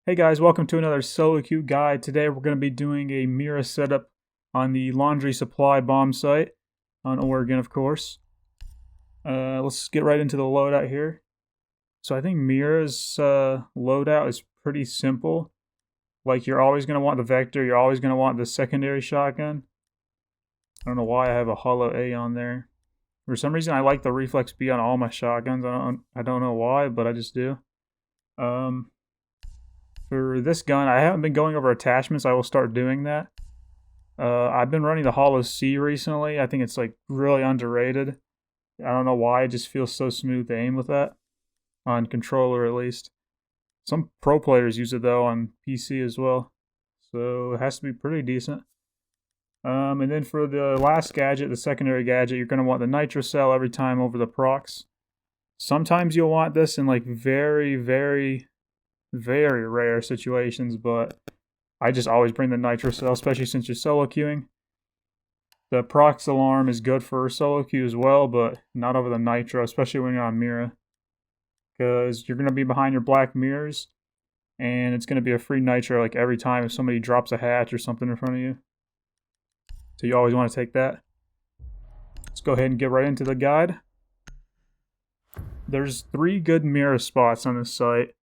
Hey guys, welcome to another solo queue guide. Today we're going to be doing a Mira setup on the laundry supply bomb site on Oregon, of course. Let's get right into the loadout here. So I think Mira's loadout is pretty simple. Like, you're always going to want the Vector, you're always going to want the secondary shotgun. I don't know why I have a hollow A on there. For some reason I like the Reflex B on all my shotguns. I don't know why, but I just do. For this gun, I haven't been going over attachments. I will start doing that. I've been running the Hollow C recently. I think it's like really underrated. I don't know why. It just feels so smooth to aim with that. On controller, at least. Some pro players use it, though, on PC as well. So it has to be pretty decent. And then for the last gadget, the secondary gadget, you're going to want the Nitro Cell every time over the procs. Sometimes you'll want this in like very rare situations, but I just always bring the Nitro Cell, especially since you're solo queuing. The procs alarm is good for solo queue as well, but not over the Nitro, especially when you're on Mira. Because you're going to be behind your black mirrors, and it's going to be a free Nitro like every time if somebody drops a hatch or something in front of you. So you always want to take that. Let's go ahead and get right into the guide. There's 3 good Mira spots on this site.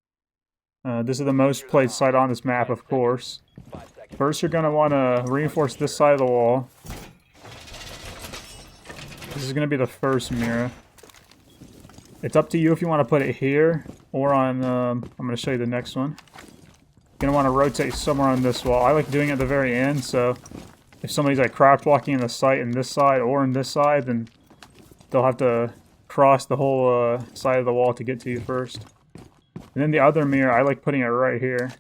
This is the most played site on this map, of course. First, you're going to want to reinforce this side of the wall. This is going to be the first Mira. It's up to you if you want to put it here or on, I'm going to show you the next one. You're going to want to rotate somewhere on this wall. I like doing it at the very end, so if somebody's like crouch walking in the site in this side or in this side, then they'll have to cross the whole side of the wall to get to you first. And then the other Mira, I like putting it right here.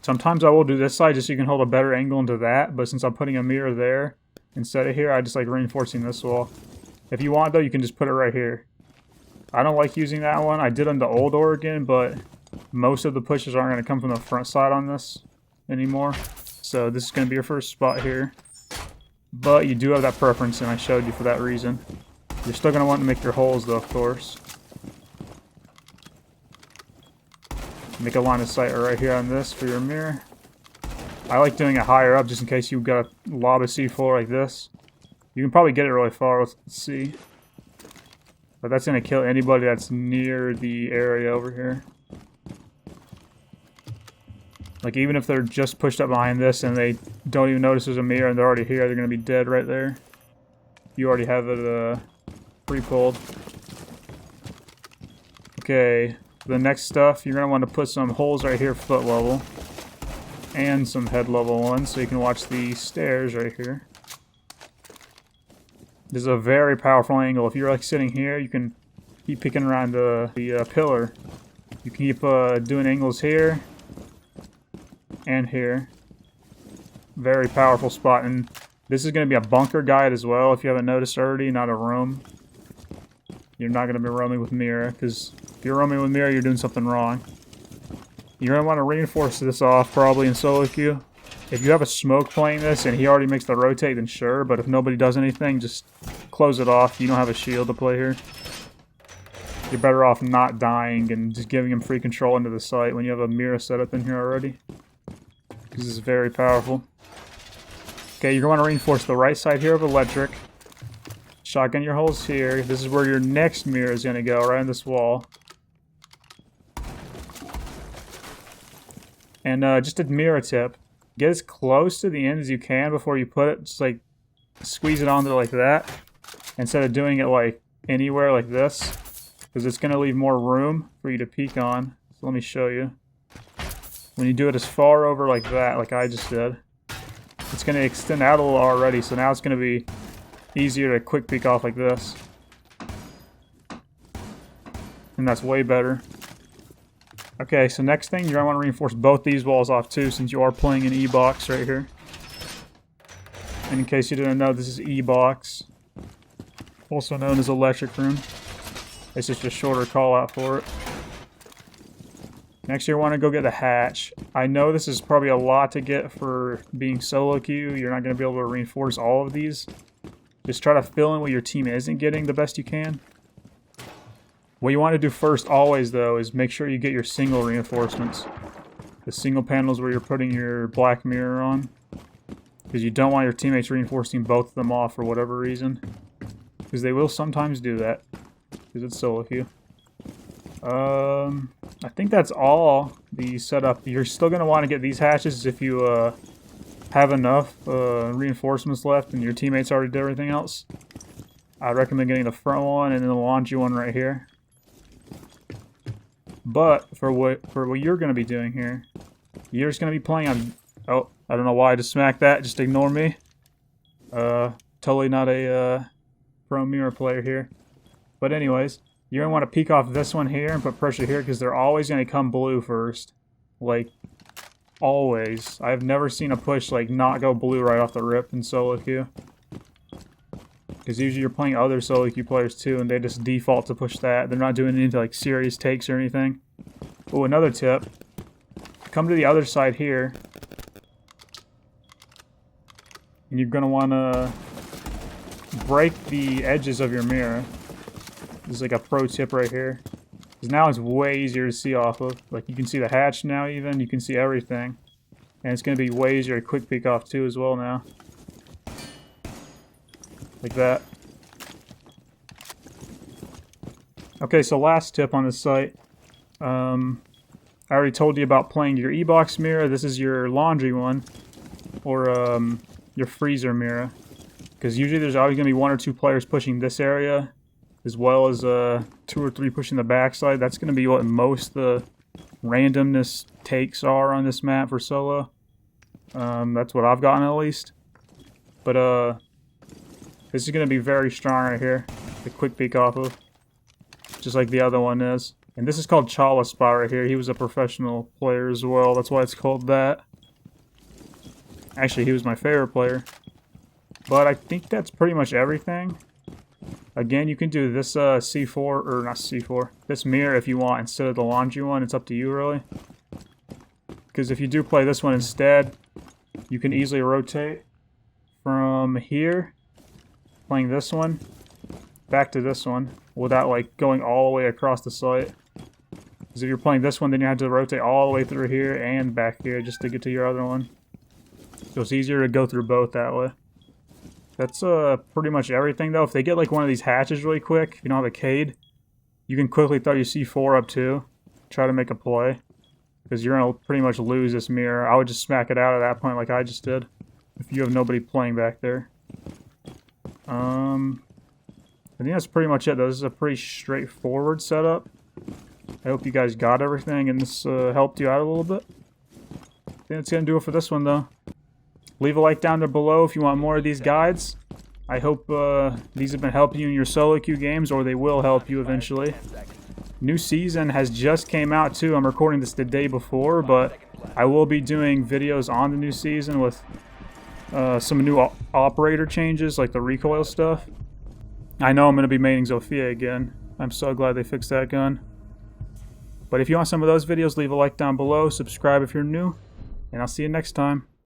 Sometimes I will do this side just so you can hold a better angle into that, but since I'm putting a Mira there instead of here, I just like reinforcing this wall. If you want though, you can just put it right here. I don't like using that one. I did on the old Oregon, but most of the pushes aren't going to come from the front side on this anymore. So this is going to be your first spot here. But you do have that preference, and I showed you for that reason. You're still going to want to make your holes, though, of course. Make a line of sight right here on this for your mirror. I like doing it higher up just in case you've got to lob a C4 like this. You can probably get it really far, let's see. But that's going to kill anybody that's near the area over here. Like, even if they're just pushed up behind this and they don't even notice there's a mirror and they're already here, they're going to be dead right there. You already have it pre-pulled. Okay, the next stuff, you're going to want to put some holes right here foot level. And some head level ones, so you can watch the stairs right here. This is a very powerful angle. If you're like sitting here, you can keep picking around the pillar. You can keep doing angles here. And here. Very powerful spot. And this is going to be a bunker guide as well, if you haven't noticed already, not a roam. You're not going to be roaming with Mira, because if you're roaming with Mira, you're doing something wrong. You're going to want to reinforce this off, probably in solo queue. If you have a smoke playing this and he already makes the rotate, then sure, but if nobody does anything, just close it off. You don't have a shield to play here. You're better off not dying and just giving him free control into the site when you have a Mira set up in here already. This is very powerful. Okay, you're going to reinforce the right side here of electric. Shotgun your holes here. This is where your next Mira is going to go, right on this wall. And just a Mira tip. Get as close to the end as you can before you put it. Just like squeeze it onto like that. Instead of doing it like anywhere like this. Because it's going to leave more room for you to peek on. So let me show you. When you do it as far over like that, like I just did, it's going to extend out a little already, so now it's going to be easier to quick peek off like this. And that's way better. Okay, so next thing, you're going to want to reinforce both these walls off too, since you are playing an E-box right here. And in case you didn't know, this is E-box, also known as electric room. It's just a shorter call out for it. Next, you want to go get the hatch. I know this is probably a lot to get for being solo queue. You're not going to be able to reinforce all of these. Just try to fill in what your team isn't getting the best you can. What you want to do first always, though, is make sure you get your single reinforcements. The single panels where you're putting your black mirror on. Because you don't want your teammates reinforcing both of them off for whatever reason. Because they will sometimes do that. Because it's solo queue. I think that's all the setup. You're still going to want to get these hatches if you have enough reinforcements left and your teammates already did everything else. I recommend getting the front one and then the laundry one right here. But for what you're going to be doing here, you're just going to be playing on... Oh, I don't know why I just smacked that. Just ignore me. Totally not a pro mirror player here. But anyways, you're going to want to peek off this one here and put pressure here because they're always going to come blue first. Like, always. I've never seen a push like not go blue right off the rip in solo queue. Because usually you're playing other solo queue players too and they just default to push that. They're not doing any like serious takes or anything. Oh, another tip. Come to the other side here. And you're going to want to break the edges of your mirror. This is like a pro tip right here. Because now it's way easier to see off of. Like you can see the hatch now even. You can see everything. And it's going to be way easier to quick peek off too as well now. Like that. Okay, so last tip on this site. I already told you about playing your E-box mirror. This is your laundry one. Or your freezer mirror. Because usually there's always going to be 1 or 2 players pushing this area. As well as 2 or 3 pushing the backside. That's going to be what most the randomness takes are on this map for solo. That's what I've gotten at least. But this is going to be very strong right here. The quick peek off of. Just like the other one is. And this is called Chala Spot right here. He was a professional player as well. That's why it's called that. Actually, he was my favorite player. But I think that's pretty much everything. Again, you can do this C4, or not C4, this mirror if you want instead of the laundry one. It's up to you, really. Because if you do play this one instead, you can easily rotate from here, playing this one, back to this one, without like going all the way across the site. Because if you're playing this one, then you have to rotate all the way through here and back here just to get to your other one. So it's easier to go through both that way. That's pretty much everything though. If they get like one of these hatches really quick, if you don't have a Cade, you can quickly throw your C4 up too. Try to make a play. Because you're going to pretty much lose this mirror. I would just smack it out at that point like I just did. If you have nobody playing back there. I think that's pretty much it though. This is a pretty straightforward setup. I hope you guys got everything and this helped you out a little bit. I think that's going to do it for this one though. Leave a like down there below if you want more of these guides. I hope these have been helping you in your solo queue games, or they will help you eventually. New season has just came out too. I'm recording this the day before, but I will be doing videos on the new season with some new operator changes, like the recoil stuff. I know I'm going to be maining Zofia again. I'm so glad they fixed that gun. But if you want some of those videos, leave a like down below, subscribe if you're new, and I'll see you next time.